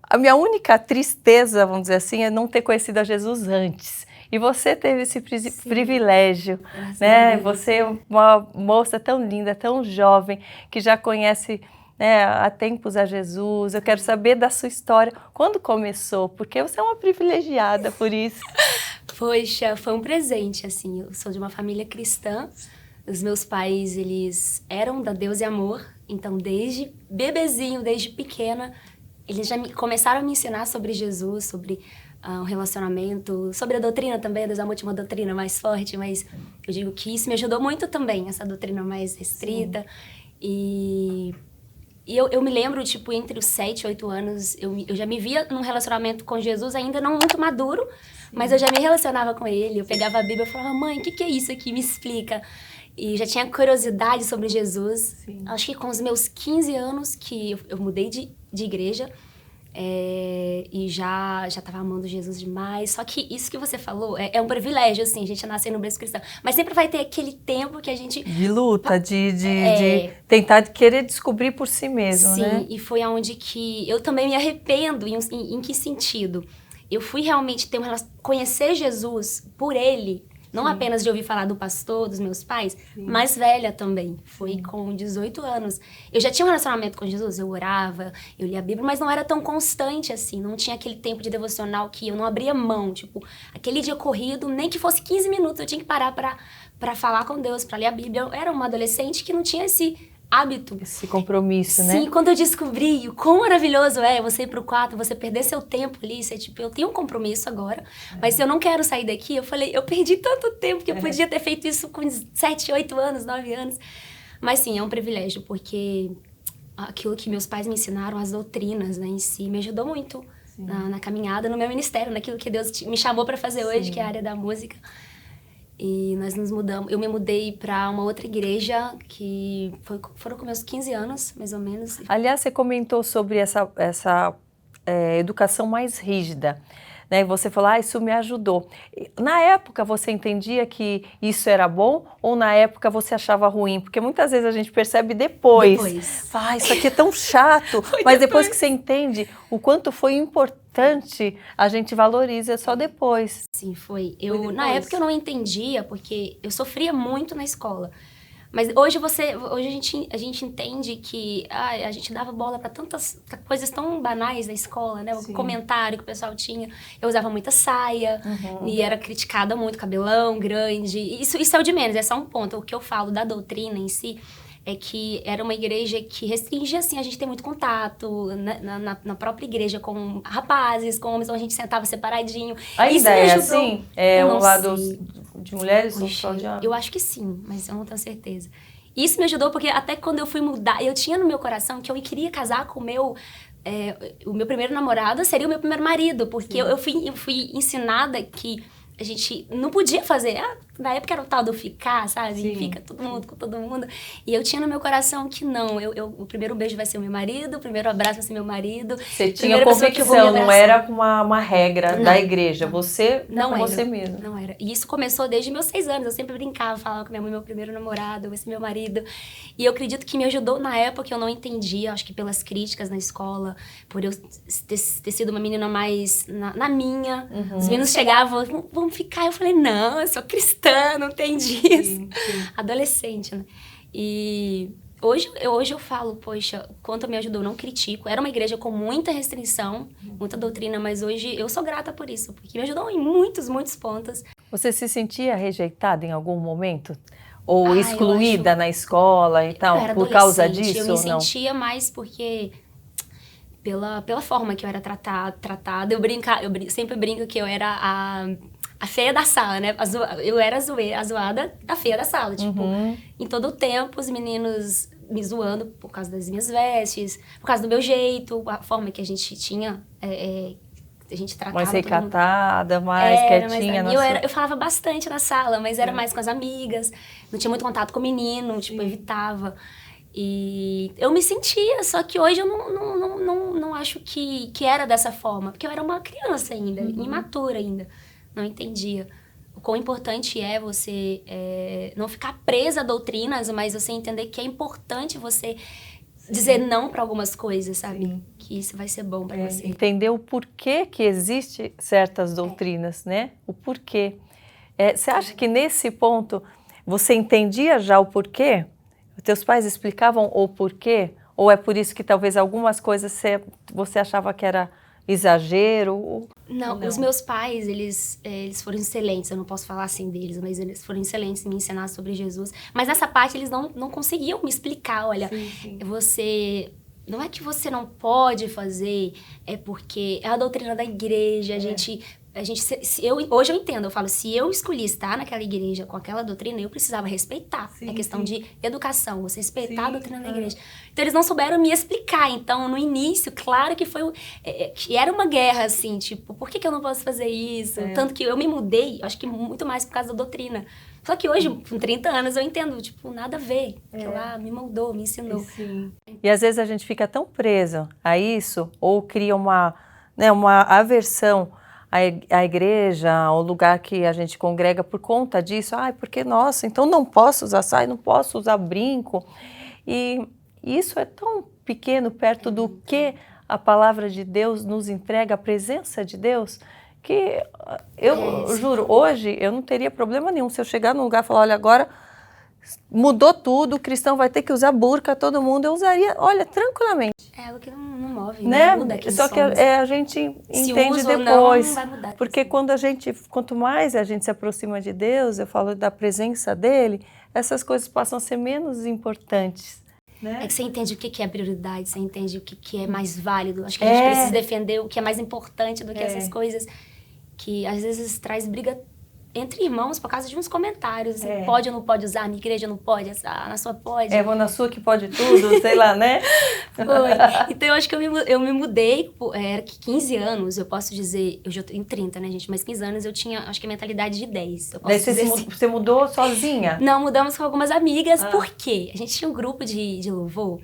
a minha única tristeza, vamos dizer assim, é não ter conhecido a Jesus antes. E você teve esse privilégio, né? Você é uma moça tão linda, tão jovem, que já conhece, né, há tempos a Jesus. Eu quero saber da sua história. Quando começou? Porque você é uma privilegiada por isso. Poxa, foi um presente, assim. Eu sou de uma família cristã. Os meus pais, eles eram da Deus e Amor. Então, desde bebezinho, desde pequena, eles já começaram a me ensinar sobre Jesus, sobre o relacionamento, sobre a doutrina também. A Deus e Amor tinha uma doutrina mais forte, mas eu digo que isso me ajudou muito também, essa doutrina mais restrita. E eu me lembro, tipo, entre os 7 e 8 anos, eu já me via num relacionamento com Jesus, ainda não muito maduro, mas eu já me relacionava com ele. Eu pegava a Bíblia e falava, mãe, o que é isso aqui? Me explica. E já tinha curiosidade sobre Jesus. Sim. Acho que com os meus 15 anos que eu mudei de igreja, e já estava amando Jesus demais. Só que isso que você falou é um privilégio, assim, a gente nascer no berço cristão. Mas sempre vai ter aquele tempo que a gente... De luta, de tentar querer descobrir por si mesmo, sim, né? Sim, e foi aonde que eu também me arrependo. Em que sentido? Eu fui realmente conhecer Jesus por ele. Não apenas de ouvir falar do pastor, dos meus pais, mais velha também. Foi com 18 anos. Eu já tinha um relacionamento com Jesus, eu orava, eu lia a Bíblia, mas não era tão constante assim. Não tinha aquele tempo de devocional que eu não abria mão. Tipo, aquele dia corrido, nem que fosse 15 minutos, eu tinha que parar pra falar com Deus, pra ler a Bíblia. Eu era uma adolescente que não tinha esse hábito. Esse compromisso, né? Sim, quando eu descobri o quão maravilhoso é você ir pro quarto, você perder seu tempo ali, você, tipo, eu tenho um compromisso agora, mas se eu não quero sair daqui, eu falei, eu perdi tanto tempo que eu podia ter feito isso com 7, 8 anos, 9 anos. Mas sim, é um privilégio, porque aquilo que meus pais me ensinaram, as doutrinas, né, em si, me ajudou muito na caminhada, no meu ministério, naquilo que Deus me chamou para fazer hoje, que é a área da música. E nós nos mudamos. Eu me mudei para uma outra igreja que foram com meus 15 anos, mais ou menos. Aliás, você comentou sobre essa educação mais rígida, né? E você falou, isso me ajudou. Na época, você entendia que isso era bom ou na época você achava ruim? Porque muitas vezes a gente percebe depois. Isso aqui é tão chato. Mas depois que você entende o quanto foi importante, a gente valoriza só depois. Sim, foi. Na época eu não entendia, porque eu sofria muito na escola. Mas hoje a gente entende que a gente dava bola para tantas coisas tão banais na escola, né? O comentário que o pessoal tinha. Eu usava muita saia e era criticada muito, cabelão grande. Isso é o de menos, é só um ponto. O que eu falo da doutrina em si é que era uma igreja que restringia, assim, a gente ter muito contato na própria igreja com rapazes, com homens, então a gente sentava separadinho. Ainda isso é ajudou. assim? É o lado de mulheres ou só de homens? Eu acho que sim, mas eu não tenho certeza. Isso me ajudou porque até quando eu fui mudar, eu tinha no meu coração que eu queria casar com o meu primeiro namorado, seria o meu primeiro marido, porque eu fui ensinada que a gente não podia fazer. Na época era o tal do ficar, sabe? Fica todo mundo com todo mundo. E eu tinha no meu coração que não. O primeiro beijo vai ser o meu marido, o primeiro abraço vai ser meu marido. Você tinha convicção, não era uma regra da igreja. Você não era você mesmo. Não era. E isso começou desde meus 6 anos. Eu sempre brincava, falava com minha mãe, meu primeiro namorado, vai ser meu marido. E eu acredito que me ajudou na época, eu não entendia, acho que pelas críticas na escola, por eu ter sido uma menina mais na minha. Os meninos chegavam, vamos ficar. Eu falei, não, eu sou cristã, não tem disso. Adolescente, né? E hoje eu falo, poxa, quanto me ajudou, não critico. Era uma igreja com muita restrição, muita doutrina, mas hoje eu sou grata por isso, porque me ajudou em muitos, muitos pontos. Você se sentia rejeitada em algum momento? Ou excluída na escola e tal, por causa disso ou não? Eu me sentia mais porque... Pela forma que eu era tratada, eu sempre brinco que eu era a feia da sala, né? Eu era a zoada da feia da sala. Tipo, em todo o tempo, os meninos me zoando por causa das minhas vestes, por causa do meu jeito, a forma que a gente tinha, a gente tratava... Mais recatada, mais quietinha. Eu falava bastante na sala, mas era mais com as amigas, não tinha muito contato com o menino, tipo, evitava. E eu me sentia, só que hoje eu não acho que era dessa forma, porque eu era uma criança ainda, imatura ainda. Não entendia o quão importante é você não ficar presa a doutrinas, mas você entender que é importante você dizer não para algumas coisas, sabe? que isso vai ser bom para você. Entender o porquê que existe certas doutrinas, né? O porquê. Você acha que nesse ponto você entendia já o porquê? Os teus pais explicavam o porquê? Ou é por isso que talvez algumas coisas você achava que era exagero? Não, os meus pais, eles foram excelentes, eu não posso falar assim deles, mas eles foram excelentes em me ensinar sobre Jesus. Mas nessa parte eles não conseguiam me explicar, olha, você... Não é que você não pode fazer, é porque é a doutrina da igreja, hoje eu entendo, eu falo, se eu escolhi estar naquela igreja com aquela doutrina, eu precisava respeitar. É questão de educação, você respeitar a doutrina da igreja. Então eles não souberam me explicar, então no início, claro que que era uma guerra, assim, tipo, por que eu não posso fazer isso? Tanto que eu me mudei, acho que muito mais por causa da doutrina. Só que hoje, com 30 anos, eu entendo, tipo, nada a ver. Aquilo lá me moldou, me ensinou. E às vezes a gente fica tão preso a isso, ou cria uma aversão à igreja, ao lugar que a gente congrega por conta disso. Porque, nossa, então não posso usar saia, não posso usar brinco. E isso é tão pequeno perto do que a palavra de Deus nos entrega, a presença de Deus, que eu juro, hoje eu não teria problema nenhum se eu chegar num lugar e falar, olha, agora mudou tudo, o cristão vai ter que usar burca, todo mundo, eu usaria, olha, tranquilamente. É algo que não move, né? Não muda quem Só que somos. a gente entende depois, não vai mudar porque quanto mais a gente se aproxima de Deus, eu falo da presença dele, essas coisas passam a ser menos importantes. Né? É que você entende o que é prioridade, você entende o que é mais válido. Acho que a gente precisa defender o que é mais importante do que essas coisas que às vezes traz briga entre irmãos por causa de uns comentários. Pode ou não pode usar, minha igreja não pode, na sua pode. Vou na sua que pode tudo, sei lá, né? Foi. Então eu acho que eu me mudei, era 15 anos, eu posso dizer, eu já tenho 30, né, gente? Mas 15 anos eu tinha, acho que a mentalidade de 10. Daí você mudou sozinha? Não, mudamos com algumas amigas, por quê? A gente tinha um grupo de louvor.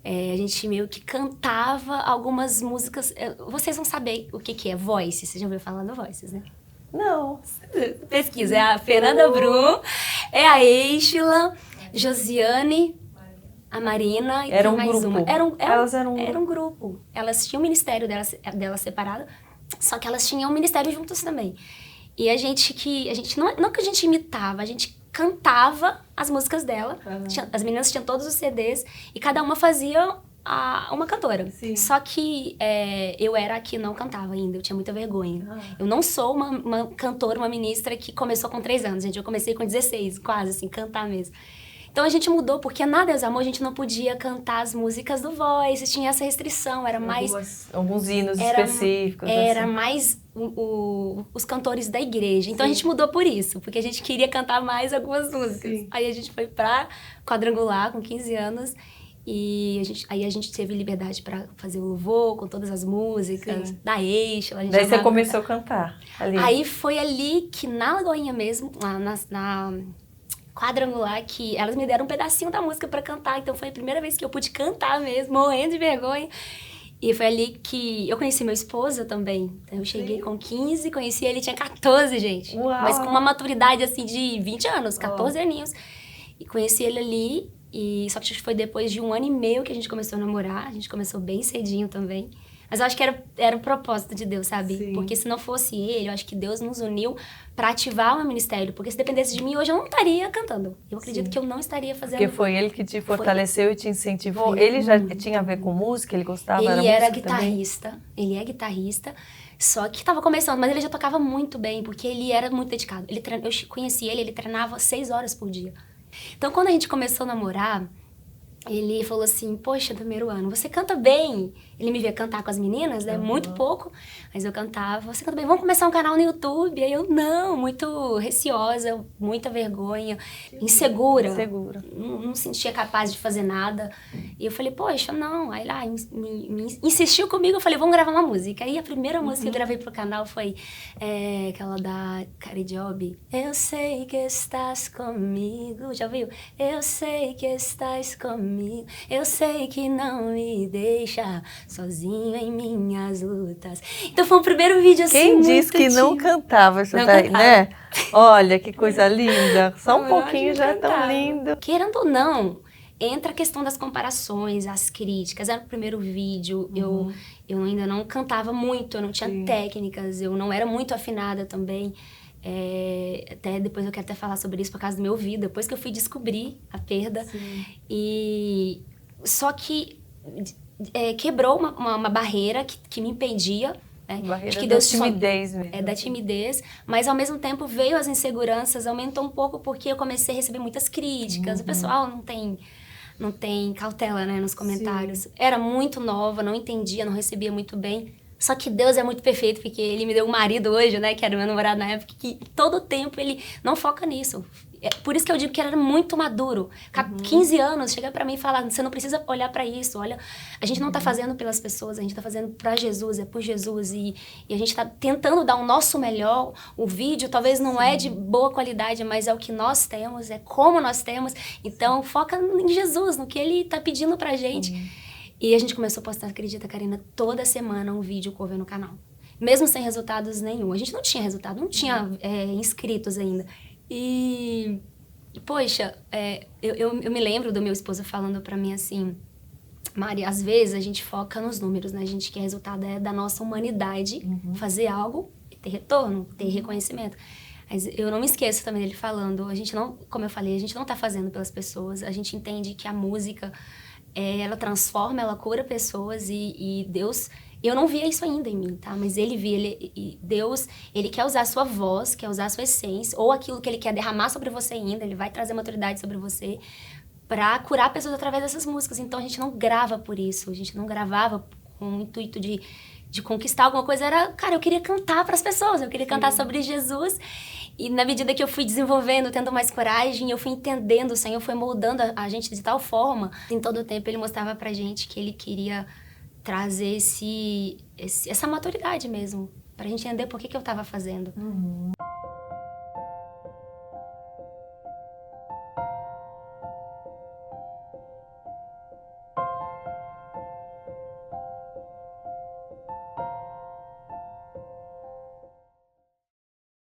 A gente meio que cantava algumas músicas. Vocês vão saber o que é Voice. Você já ouviu falar do Voices, né? Não. Pesquisa. É a Fernanda Brum, é a Eixila, Josiane, a Marina e era mais grupo. uma. Elas eram um grupo. Elas tinham o ministério delas separado, só que elas tinham um ministério juntas também. E a gente não que a gente imitava, a gente cantava as músicas dela. As meninas tinham todos os CDs e cada uma fazia uma cantora. Sim. Só que eu era a que não cantava ainda, eu tinha muita vergonha. Eu não sou uma cantora, uma ministra que começou com 3 anos, gente. Eu comecei com 16, quase assim, cantar mesmo. Então a gente mudou, porque na Deus Amor a gente não podia cantar as músicas do Voice, tinha essa restrição, era mais... Alguns hinos específicos. Era assim. mais os cantores da igreja. Então a gente mudou por isso, porque a gente queria cantar mais algumas músicas. Sim. Aí a gente foi pra Quadrangular com 15 anos e a gente teve liberdade pra fazer o louvor com todas as músicas, da Eixo. Daí você começou a cantar ali. Aí foi ali que na Lagoinha mesmo, na Quadrangular, que elas me deram um pedacinho da música pra cantar, então foi a primeira vez que eu pude cantar mesmo, morrendo de vergonha. E foi ali que eu conheci meu esposo também. Então eu cheguei com 15, conheci ele, tinha 14, gente. Uau. Mas com uma maturidade assim de 20 anos, 14 aninhos. E conheci ele ali, só que foi depois de 1 ano e meio que a gente começou a namorar, a gente começou bem cedinho também. Mas eu acho que era o propósito de Deus, sabe? Sim. Porque se não fosse ele, eu acho que Deus nos uniu pra ativar o meu ministério. Porque se dependesse de mim, hoje eu não estaria cantando. Eu acredito que eu não estaria fazendo... Porque foi ele que te fortaleceu e te incentivou. Ele já tinha a ver com música? Ele gostava? Ele era guitarrista. Também? Ele é guitarrista, só que estava começando. Mas ele já tocava muito bem, porque ele era muito dedicado. Eu conheci ele treinava 6 horas por dia. Então, quando a gente começou a namorar, ele falou assim, poxa, 1º ano, você canta bem. Ele me via cantar com as meninas, né? Muito pouco, mas eu cantava. Você canta bem, vamos começar um canal no YouTube? Aí eu, não, muito receosa, muita vergonha, insegura. Não sentia capaz de fazer nada. E eu falei, poxa, não. Aí lá, insistiu comigo, eu falei, vamos gravar uma música. Aí a primeira música que eu gravei pro canal foi aquela da Kari Job. Eu sei que estás comigo, já ouviu? Eu sei que estás comigo, eu sei que não me deixa sozinho em minhas lutas. Então foi o primeiro vídeo assim. Quem disse que não cantava isso daí, né? Olha que coisa linda. Só um pouquinho já é tão lindo. Querendo ou não, entra a questão das comparações, as críticas. Era o primeiro vídeo, eu ainda não cantava muito, eu não tinha técnicas, eu não era muito afinada também. Até depois eu quero até falar sobre isso por causa do meu ouvido, depois que eu fui descobrir a perda. E só que quebrou uma barreira que me impedia. Barreira Acho que da Deus timidez mesmo. da timidez, mas ao mesmo tempo veio as inseguranças, aumentou um pouco porque eu comecei a receber muitas críticas. O pessoal não tem cautela, né, nos comentários. Era muito nova, não entendia, não recebia muito bem. Só que Deus é muito perfeito, porque Ele me deu um marido hoje, né, que era o meu namorado na época, que todo o tempo Ele não foca nisso. Por isso que eu digo que ele era muito maduro. 15 anos, chega pra mim e fala, você não precisa olhar pra isso, olha, a gente não tá fazendo pelas pessoas, a gente tá fazendo pra Jesus, é por Jesus, e a gente tá tentando dar o nosso melhor. O vídeo talvez não é de boa qualidade, mas é o que nós temos, é como nós temos, então foca em Jesus, no que Ele tá pedindo pra gente. E a gente começou a postar, acredita, Karina, toda semana um vídeo cover no canal. Mesmo sem resultados nenhum. A gente não tinha resultado, não tinha inscritos ainda. E, poxa, eu me lembro do meu esposo falando pra mim assim, Mari, às vezes a gente foca nos números, né? A gente quer resultado da nossa humanidade, fazer algo e ter retorno, ter reconhecimento. Mas eu não me esqueço também dele falando, a gente não, como eu falei, a gente não tá fazendo pelas pessoas, a gente entende que a música, ela transforma, ela cura pessoas e Deus... Eu não via isso ainda em mim, tá? Mas Ele via, Deus, Ele quer usar a sua voz, quer usar a sua essência, ou aquilo que Ele quer derramar sobre você ainda, Ele vai trazer maturidade sobre você pra curar pessoas através dessas músicas. Então a gente não grava por isso, a gente não gravava com o intuito de conquistar alguma coisa. Cara, eu queria cantar pras pessoas, eu queria cantar sobre Jesus. E na medida que eu fui desenvolvendo, tendo mais coragem, eu fui entendendo, o Senhor foi moldando a gente de tal forma. Em todo o tempo Ele mostrava pra gente que Ele queria trazer essa maturidade mesmo, pra gente entender por que eu tava fazendo.